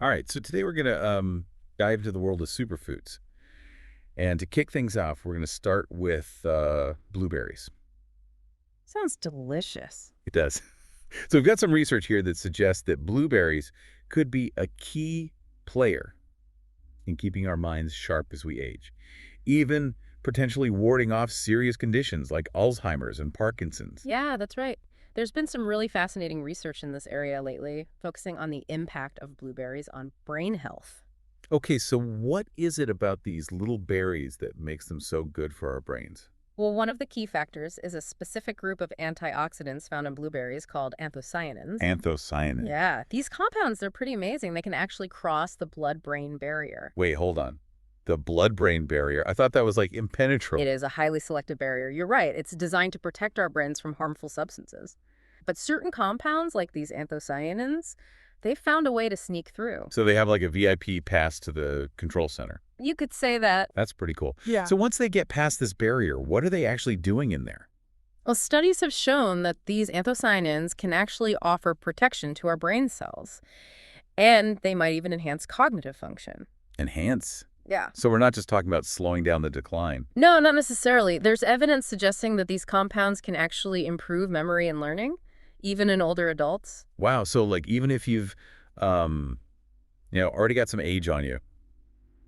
All right, so today we're going to dive into the world of superfoods. And to kick things off, we're going to start with blueberries. Sounds delicious. It does. So we've got some research here that suggests that blueberries could be a key player in keeping our minds sharp as we age, even potentially warding off serious conditions like Alzheimer's and Parkinson's. Yeah, that's right. There's been some really fascinating research in this area lately, focusing on the impact of blueberries on brain health. Okay, so what is it about these little berries that makes them so good for our brains? Well, one of the key factors is a specific group of antioxidants found in blueberries called anthocyanins. Anthocyanin. Yeah, these compounds, they're pretty amazing. They can actually cross the blood-brain barrier. Wait, hold on. The blood-brain barrier. I thought that was like It impenetrable. is a highly selective barrier. You're right. It's designed to protect our brains from harmful substances. But certain compounds, like these anthocyanins, they've found a way to sneak through. So they have like a VIP pass to the control center. You could say that. That's pretty cool. Yeah. So once they get past this barrier, what are they actually doing in there? Well, studies have shown that these anthocyanins can actually offer protection to our brain cells, and they might even enhance cognitive function. Enhance. Yeah. So we're not just talking about slowing down the decline. No, not necessarily. There's evidence suggesting that these compounds can actually improve memory and learning, even in older adults. Wow. So like even if you've, um, already got some age on you,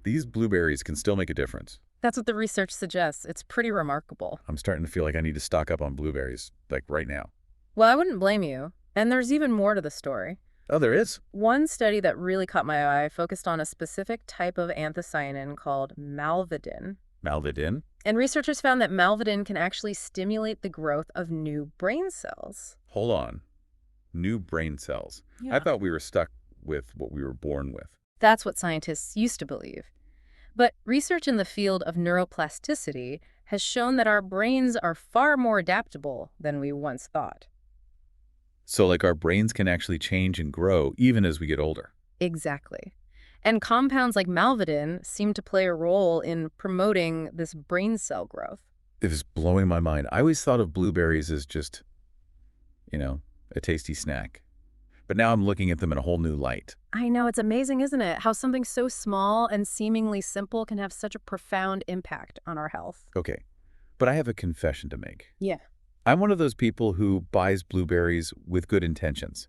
these blueberries can still make a difference. That's what the research suggests. It's pretty remarkable. I'm starting to feel like I need to stock up on blueberries, like right now. Well, I wouldn't blame you. And there's even more to the story. Oh, there is? One study that really caught my eye focused on a specific type of anthocyanin called malvidin. Malvidin? And researchers found that malvidin can actually stimulate the growth of new brain cells. Hold on. New brain cells. I Yeah. thought we were stuck with what we were born with. That's what scientists used to believe. But research in the field of neuroplasticity has shown that our brains are far more adaptable than we once thought. So like our brains can actually change and grow even as we get older. Exactly. And compounds like malvidin seem to play a role in promoting this brain cell growth. It was blowing my mind. I always thought of blueberries as just, you know, a tasty snack. But now I'm looking at them in a whole new light. I know, it's amazing, isn't it? How something so small and seemingly simple can have such a profound impact on our health. Okay, but I have a confession to make. Yeah. I'm one of those people who buys blueberries with good intentions,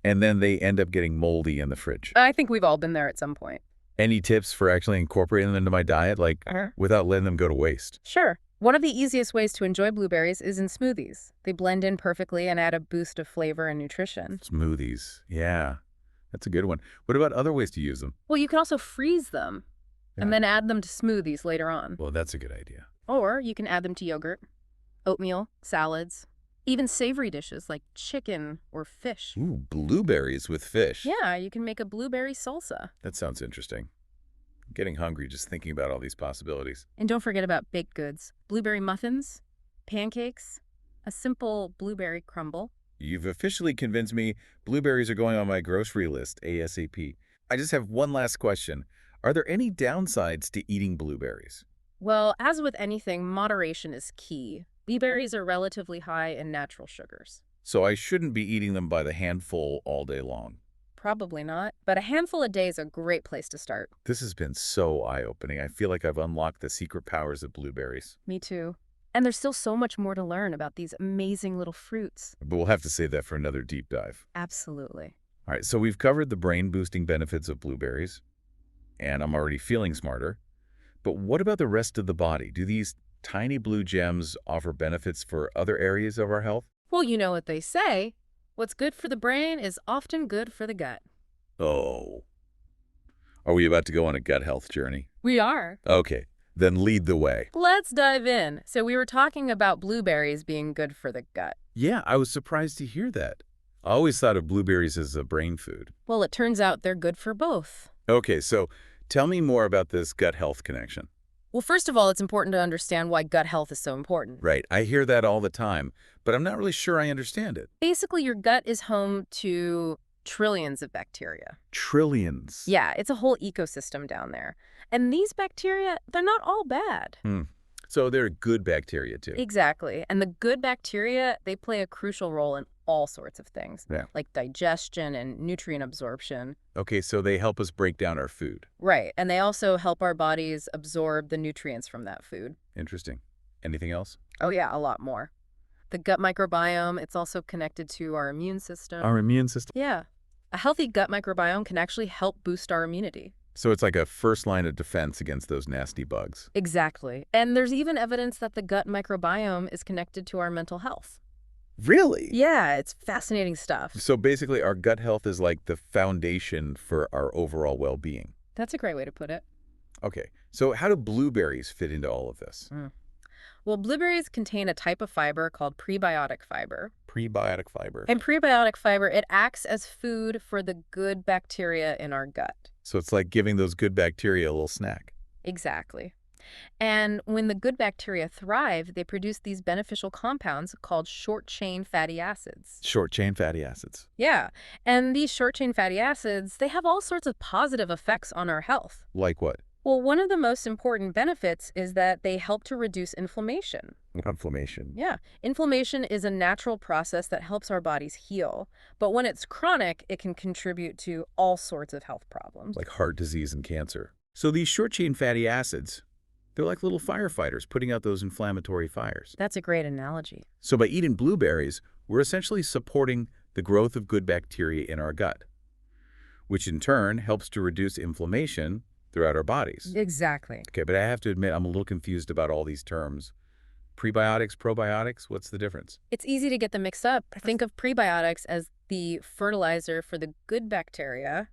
and then they end up getting moldy in the fridge. I think we've all been there at some point. Any tips for actually incorporating them into my diet, like without letting them go to waste? Sure. One of the easiest ways to enjoy blueberries is in smoothies. They blend in perfectly and add a boost of flavor and nutrition. Smoothies. Yeah, that's a good one. What about other ways to use them? Well, you can also freeze them and Yeah. then add them to smoothies later on. Well, that's a good idea. Or you can add them to yogurt, oatmeal, salads, even savory dishes like chicken or fish. Ooh, blueberries with fish. Yeah, you can make a blueberry salsa. That sounds interesting. I'm getting hungry just thinking about all these possibilities. And don't forget about baked goods, blueberry muffins, pancakes, a simple blueberry crumble. You've officially convinced me blueberries are going on my grocery list ASAP. I just have one last question. Are there any downsides to eating blueberries? Well, as with anything, moderation is key. Blueberries are relatively high in natural sugars. So I shouldn't be eating them by the handful all day long. Probably not, but a handful a day is a great place to start. This has been so eye-opening. I feel like I've unlocked the secret powers of blueberries. Me too. And there's still so much more to learn about these amazing little fruits. But we'll have to save that for another deep dive. Absolutely. All right, so we've covered the brain-boosting benefits of blueberries, and I'm already feeling smarter. But what about the rest of the body? Do these tiny blue gems offer benefits for other areas of our health? Well, you know what they say. What's good for the brain is often good for the gut. Oh. Are we about to go on a gut health journey? We are. Okay, then lead the way. Let's dive in. So we were talking about blueberries being good for the gut. Yeah, I was surprised to hear that. I always thought of blueberries as a brain food. Well, it turns out they're good for both. Okay, so tell me more about this gut health connection. Well, first of all, it's important to understand why gut health is so important. Right, I hear that all the time, but I'm not really sure I understand it. Basically, your gut is home to trillions of bacteria. Trillions. Yeah, it's a whole ecosystem down there. And these bacteria, they're not all bad. Hmm. So they're good bacteria too. Exactly. And the good bacteria, they play a crucial role in all sorts of things, Yeah. like digestion and nutrient absorption. Okay, so they help us break down our food. Right. And they also help our bodies absorb the nutrients from that food. Interesting. Anything else? Oh, yeah, a lot more. The gut microbiome, it's also connected to our immune system. Our immune system. Yeah. A healthy gut microbiome can actually help boost our immunity. So it's like a first line of defense against those nasty bugs. Exactly. And there's even evidence that the gut microbiome is connected to our mental health. Really? Yeah, it's fascinating stuff. So basically, our gut health is like the foundation for our overall well-being. That's a great way to put it. Okay, so how do blueberries fit into all of this? Well, blueberries contain a type of fiber called prebiotic fiber. Prebiotic fiber. And prebiotic fiber, it acts as food for the good bacteria in our gut. So it's like giving those good bacteria a little snack. Exactly. And when the good bacteria thrive, they produce these beneficial compounds called short-chain fatty acids. Short-chain fatty acids. Yeah, and these short-chain fatty acids, they have all sorts of positive effects on our health. Like what? Well, one of the most important benefits is that they help to reduce inflammation. Inflammation. Yeah, inflammation is a natural process that helps our bodies heal. But when it's chronic, it can contribute to all sorts of health problems. Like heart disease and cancer. So these short-chain fatty acids, they're like little firefighters putting out those inflammatory fires. That's a great analogy. So by eating blueberries, we're essentially supporting the growth of good bacteria in our gut, which in turn helps to reduce inflammation throughout our bodies. Exactly. Okay, but I have to admit, I'm a little confused about all these terms. Prebiotics, probiotics, what's the difference? It's easy to get them mixed up. Think of prebiotics as the fertilizer for the good bacteria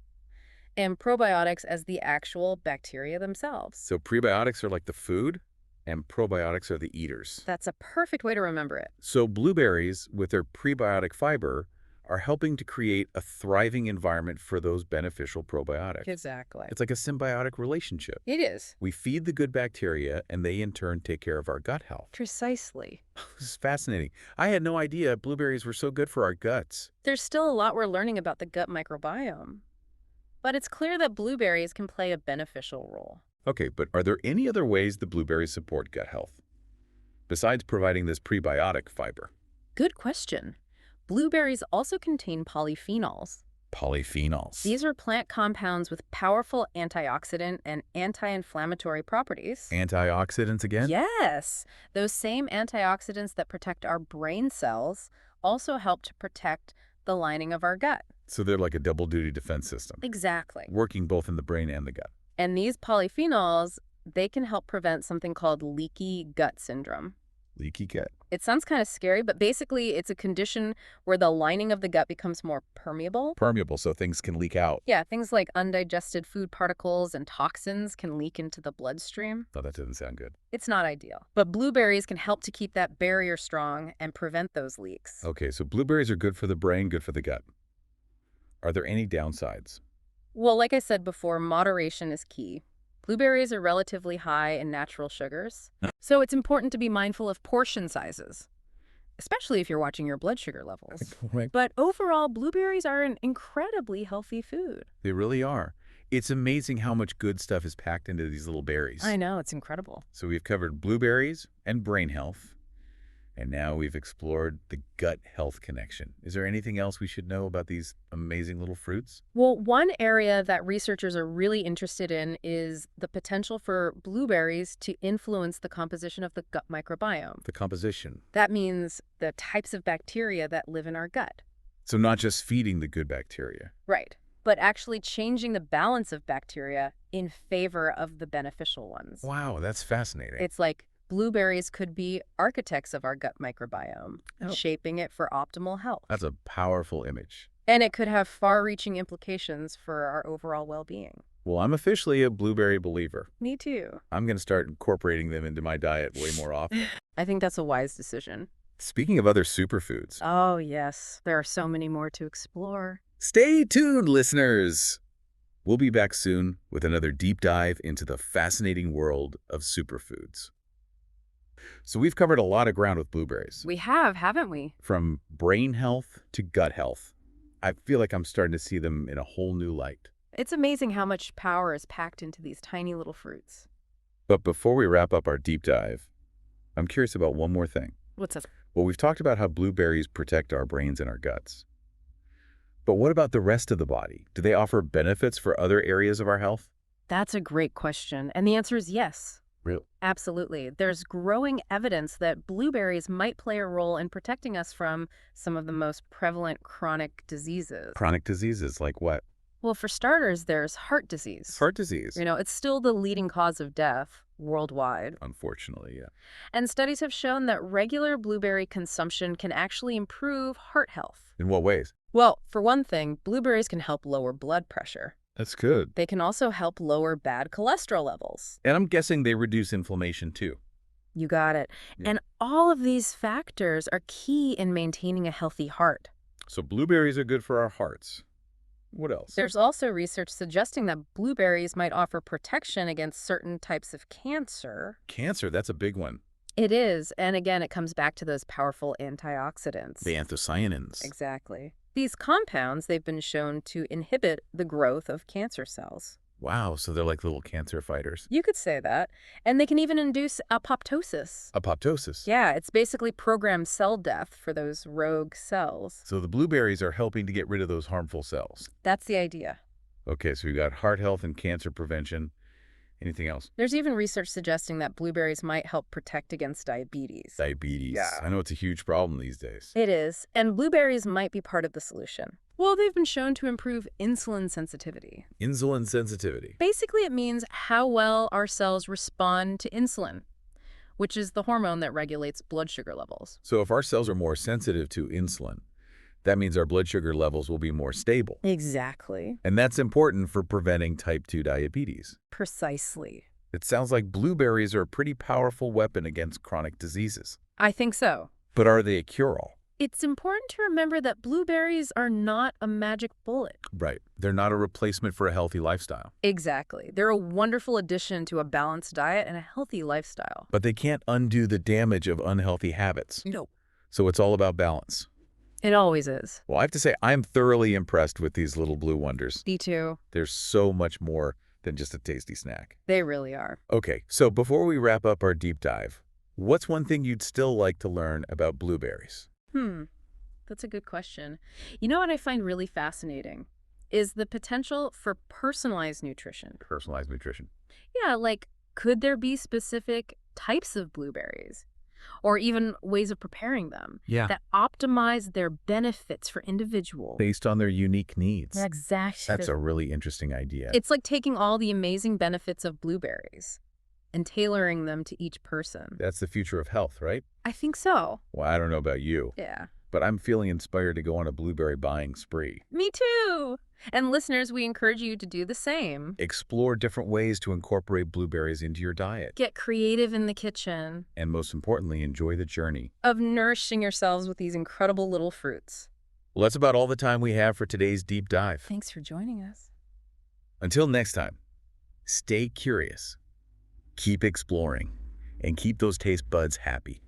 and probiotics as the actual bacteria themselves. So prebiotics are like the food, and probiotics are the eaters. That's a perfect way to remember it. So blueberries, with their prebiotic fiber, are helping to create a thriving environment for those beneficial probiotics. Exactly. It's like a symbiotic relationship. It is. We feed the good bacteria, and they in turn take care of our gut health. Precisely. This is fascinating. I had no idea blueberries were so good for our guts. There's still a lot we're learning about the gut microbiome. But it's clear that blueberries can play a beneficial role. Okay, but are there any other ways the blueberries support gut health, besides providing this prebiotic fiber? Good question. Blueberries also contain polyphenols. Polyphenols. These are plant compounds with powerful antioxidant and anti-inflammatory properties. Antioxidants again? Yes. Those same antioxidants that protect our brain cells also help to protect the lining of our gut. So they're like a double-duty defense system, Exactly. working both in the brain and the gut. And these polyphenols, they can help prevent something called leaky gut syndrome. Leaky gut. It sounds kind of scary, but basically it's a condition where the lining of the gut becomes more permeable. Permeable, so things can leak out. Yeah, things like undigested food particles and toxins can leak into the bloodstream. Oh, that doesn't sound good. It's not ideal. But blueberries can help to keep that barrier strong and prevent those leaks. Okay, so blueberries are good for the brain, good for the gut. Are there any downsides? Well, like I said before, moderation is key. Blueberries are relatively high in natural sugars, so it's important to be mindful of portion sizes, especially if you're watching your blood sugar levels. Right. But overall, blueberries are an incredibly healthy food. They really are. It's amazing how much good stuff is packed into these little berries. I know, it's incredible. So we've covered blueberries and brain health, and now we've explored the gut health connection. Is there anything else we should know about these amazing little fruits? Well, one area that researchers are really interested in is the potential for blueberries to influence the composition of the gut microbiome. The composition. That means the types of bacteria that live in our gut. So not just feeding the good bacteria. Right. But actually changing the balance of bacteria in favor of the beneficial ones. Wow, that's fascinating. It's like blueberries could be architects of our gut microbiome, shaping it for optimal health. That's a powerful image. And it could have far-reaching implications for our overall well-being. Well, I'm officially a blueberry believer. Me too. I'm going to start incorporating them into my diet way more often. I think that's a wise decision. Speaking of other superfoods, Oh, yes. There are so many more to explore. stay tuned, listeners. We'll be back soon with another deep dive into the fascinating world of superfoods. So we've covered a lot of ground with blueberries. We have, haven't we? From brain health to gut health. I feel like I'm starting to see them in a whole new light. It's amazing how much power is packed into these tiny little fruits. But before we wrap up our deep dive, I'm curious about one more thing. What's that? Well, we've talked about how blueberries protect our brains and our guts. But what about the rest of the body? Do they offer benefits for other areas of our health? That's a great question, and the answer is yes. Really? Absolutely. There's growing evidence that blueberries might play a role in protecting us from some of the most prevalent chronic diseases. Chronic diseases like what? Well, for starters, there's heart disease. Heart disease. It's still the leading cause of death worldwide. Unfortunately, yeah. And studies have shown that regular blueberry consumption can actually improve heart health. In what ways? Well, for one thing, blueberries can help lower blood pressure. That's good. They can also help lower bad cholesterol levels. And I'm guessing they reduce inflammation too. You got it. Yeah. And all of these factors are key in maintaining a healthy heart. So blueberries are good for our hearts. What else? There's also research suggesting that blueberries might offer protection against certain types of cancer. Cancer, that's a big one. It is, and again, it comes back to those powerful antioxidants. The anthocyanins. Exactly. These compounds, they've been shown to inhibit the growth of cancer cells. Wow, so they're like little cancer fighters. You could say that. And they can even induce apoptosis. Apoptosis. Yeah, it's basically programmed cell death for those rogue cells. So the blueberries are helping to get rid of those harmful cells. That's the idea. Okay, so we got heart health and cancer prevention. Anything else? There's even research suggesting that blueberries might help protect against diabetes. Diabetes. Yeah. I know it's a huge problem these days. It is, and blueberries might be part of the solution. Well, they've been shown to improve insulin sensitivity. Insulin sensitivity. Basically, it means how well our cells respond to insulin, which is the hormone that regulates blood sugar levels. So if our cells are more sensitive to insulin, that means our blood sugar levels will be more stable. Exactly. And that's important for preventing type 2 diabetes. Precisely. It sounds like blueberries are a pretty powerful weapon against chronic diseases. I think so. But are they a cure-all? It's important to remember that blueberries are not a magic bullet. Right. They're not a replacement for a healthy lifestyle. Exactly. They're a wonderful addition to a balanced diet and a healthy lifestyle. But they can't undo the damage of unhealthy habits. No. So it's all about balance. It always is. Well, I have to say, I'm thoroughly impressed with these little blue wonders. Me too. There's so much more than just a tasty snack. They really are. Okay, so before we wrap up our deep dive, what's one thing you'd still like to learn about blueberries? That's a good question. You know what I find really fascinating is the potential for personalized nutrition. Personalized nutrition. Yeah, like could there be specific types of blueberries or even ways of preparing them that optimize their benefits for individuals? Based on their unique needs. Exactly. That's a really interesting idea. It's like taking all the amazing benefits of blueberries and tailoring them to each person. That's the future of health, right? I think so. Well, I don't know about you, Yeah. but I'm feeling inspired to go on a blueberry buying spree. Me too. And listeners, we encourage you to do the same. Explore different ways to incorporate blueberries into your diet. Get creative in the kitchen And most importantly, enjoy the journey. of nourishing yourselves with these incredible little fruits. Well, that's about all the time we have for today's deep dive. Thanks for joining us. Until next time, stay curious, keep exploring, and keep those taste buds happy.